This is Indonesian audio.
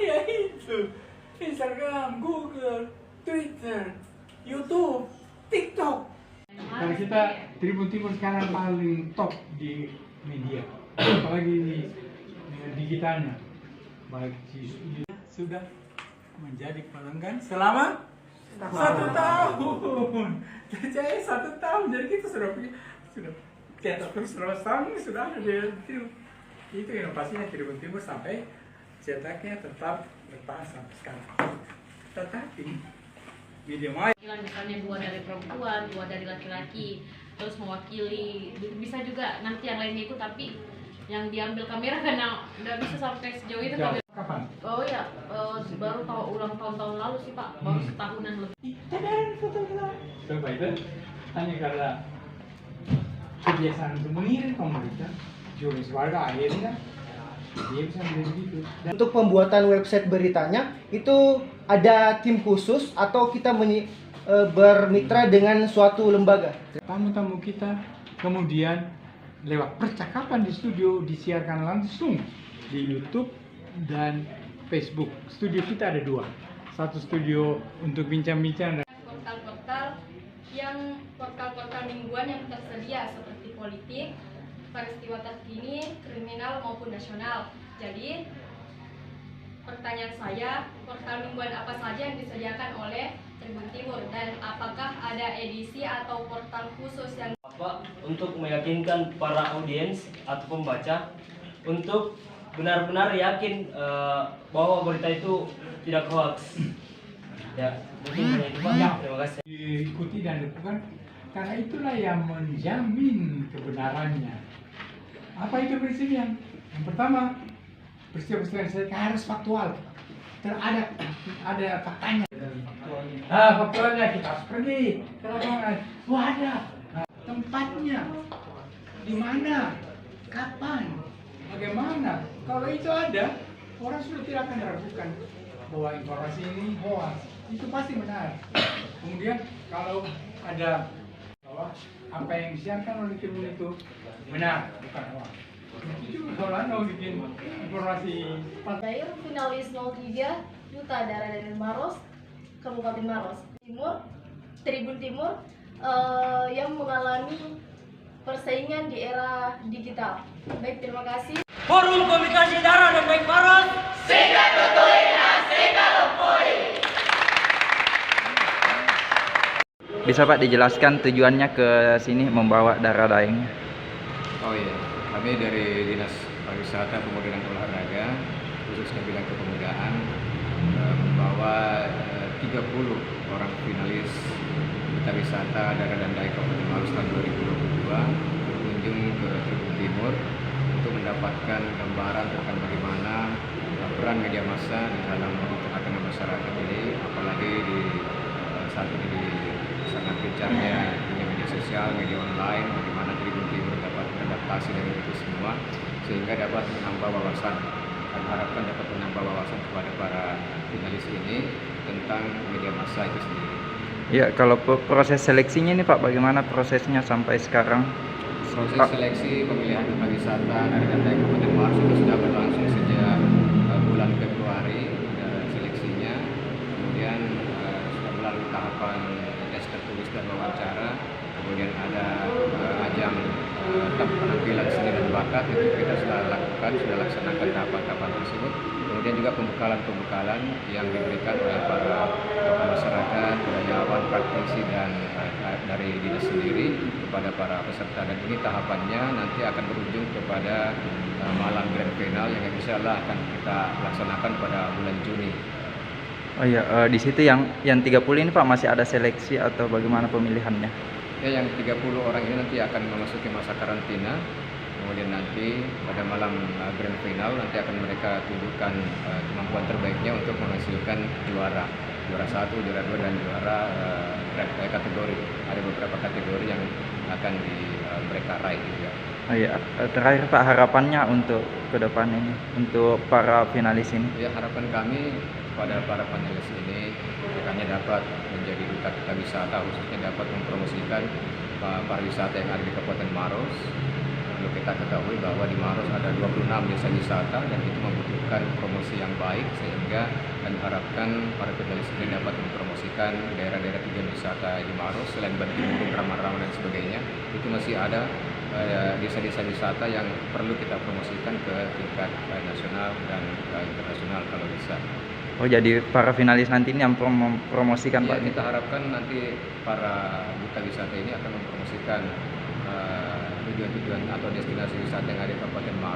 Ya itu. Instagram, Google, Twitter, YouTube, TikTok. Kalau kita Tribun Timur sekarang paling top di media, apalagi di digitalnya. Baik sudah menjadi pelanggan selama 1 tahun. Jadi 1 tahun, jadi kita sudah terus selama tahun ini sudah ada di Tribun. Itu inovasinya Tribun Timur sampai cetaknya tetap bertahan sampai sekarang. Tetapi media maya misalnya 2 dari perempuan, 2 dari laki-laki, terus mewakili, bisa juga nanti yang lainnya ikut, tapi yang diambil kamera karena nggak bisa sampai sejauh itu. Kapan? Oh ya, baru tahu ulang tahun lalu sih Pak, baru setahunan lebih. Coba itu hanya karena kebiasaan untuk mengirim komunitas, jurus warga akhirnya dia bisa menjadi begitu. Untuk pembuatan website beritanya itu ada tim khusus atau kita bermitra dengan suatu lembaga? Tamu-tamu kita kemudian lewat percakapan di studio disiarkan langsung di YouTube dan Facebook. Studio kita ada 2, satu studio untuk bincang-bincang dan Portal mingguan yang tersedia seperti politik, peristiwa terkini, kriminal maupun nasional. Jadi pertanyaan saya, portal mingguan apa saja yang disediakan oleh Tribun Timur dan apakah ada edisi atau portal khusus yang untuk meyakinkan para audiens atau pembaca untuk benar-benar yakin bahwa berita itu tidak hoax. Ya, mungkin hanya itu Pak. Terima kasih. Diikuti dan dilakukan karena itulah yang menjamin kebenarannya. Apa itu prinsipnya? Yang pertama, peristiwa-peristiwa yang saya harus faktual. Ada faktanya. Faktualnya kita harus pergi ke lapangan. Wah, ada tempatnya, di mana, kapan, bagaimana. Kalau itu ada, orang sudah tidak akan meragukan bahwa informasi ini hoax. Itu pasti benar. Kemudian kalau ada bahwa apa yang disiarkan oleh Tribun itu benar, bukan hoax. Itu kalau Anda bikin informasi Dair finalis 03 Duta Darah dari Maros, Kabupaten Maros Timur, Tribun Timur yang mengalami persaingan di era digital. Baik, terima kasih. Forum Komunikasi Darah dan Baik Maros. Bisa Pak dijelaskan tujuannya ke sini membawa darah daeng? Oh iya, kami dari Dinas Pariwisata, Pemuda dan Olahraga, khususnya bidang kepemudaan, membawa 30 orang finalis Duta Wisata Darah dan Daeng Kabupaten Maros tahun 2022 berkunjung ke Tribun Timur untuk mendapatkan gambaran tentang bagaimana peran media massa di dalam tengah-tengah masyarakat ini, apalagi di saat ini di sangat gencarnya dunia media sosial, media online, bagaimana Tribun Timur dapat beradaptasi dengan itu semua sehingga dapat menambah wawasan. Kami harapkan dapat menambah wawasan kepada para finalis ini tentang media massa itu sendiri. Ya, kalau proses seleksinya ini Pak, bagaimana prosesnya sampai sekarang? Proses seleksi pemilihan duta wisata dari Daeng Kabupaten Maros itu sudah berlangsung sejak bulan Februari seleksinya, kemudian sudah melalui tahapan tes tertulis dan wawancara, kemudian ada ajang penampilan seni dan bakat itu kita sudah lakukan, sudah laksanakan tahapan-tahapan tersebut. Kemudian juga pembekalan yang diberikan oleh para tokoh masyarakat, budayawan, praktisi dan dari dinas sendiri kepada para peserta, dan ini tahapannya nanti akan berujung kepada malam grand final yang insyaallah akan kita laksanakan pada bulan Juni. Oh iya, di situ yang 30 ini Pak masih ada seleksi atau bagaimana pemilihannya? Ya, yang 30 orang ini nanti akan memasuki masa karantina. Kemudian nanti pada malam grand final nanti akan mereka tunjukkan kemampuan terbaiknya untuk menghasilkan juara 1, juara 2 dan juara kategori. Ada beberapa kategori yang akan mereka raih juga. Oh iya, terakhir Pak, harapannya untuk ke depan ini untuk para finalis ini? Ya, harapan kami kepada para finalis ini hanya dapat menjadi duta wisata, khususnya dapat mempromosikan pariwisata yang ada di Kabupaten Maros, perlu kita ketahui bahwa di Maros ada 26 desa wisata dan itu membutuhkan promosi yang baik, sehingga kami harapkan para finalis ini dapat mempromosikan daerah-daerah tujuan wisata di Maros. Selain Bantimurung, Rama-Rama dan sebagainya, itu masih ada desa-desa wisata yang perlu kita promosikan ke tingkat nasional dan internasional kalau bisa. Oh, jadi para finalis nanti ini yang mempromosikan Ya, Pak? kita harapkan nanti para duta wisata ini akan mempromosikan tujuan-tujuan atau destinasi wisata yang ada di Kabupaten Maros